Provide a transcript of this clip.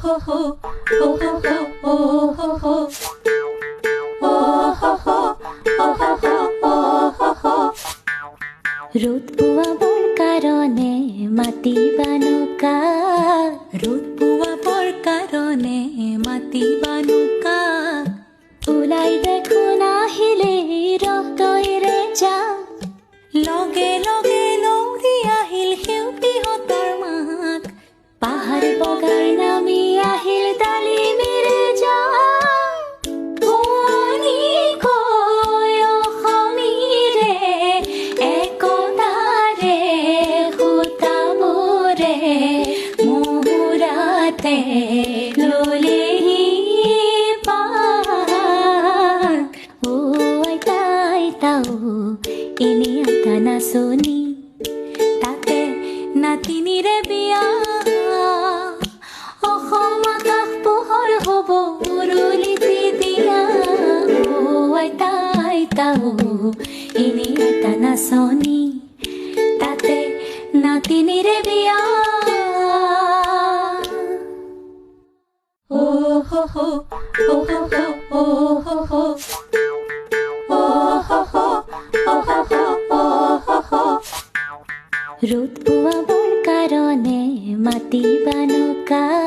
ho ho, oh ho ho, oh ho ho, oh ho ho, oh ho ho, oh ho ho. রোদ পোয়াবৰ কাৰণে মাতিবা নৌকা, ৰোদ পোৱাবৰ কাৰণে মাতিবা নৌকা, ওলাই দেখোন আহিলে ৰহদৈৰে যাওঁ, লগে লগে লৌৰি আহিল সেউপীহঁতৰ মাক, পাহাৰ বগাই নামি আহিল ডালিমিৰে যাওঁ, শুৱনি কৈ অসমীৰে একতাৰে সূতাবোৰে মুহুৰাতে ললেহি পাক। অ আইতা আইতাও এনে আইতা নাচনি, তাতে নাতিনীৰে বিয়া, অসম আকাশ পোহৰ হ'ব উৰুলিতে দিয়া। অ আইতা আইতাও এনে আইতা নাচনি, তাতে নাতিনীৰে বিয়া। Oh ho ho, oh ho ho, oh ho ho, oh ho ho, oh ho ho, oh ho ho. রোদ পোৱাবৰ কাৰণে মাতিবা নৌকা।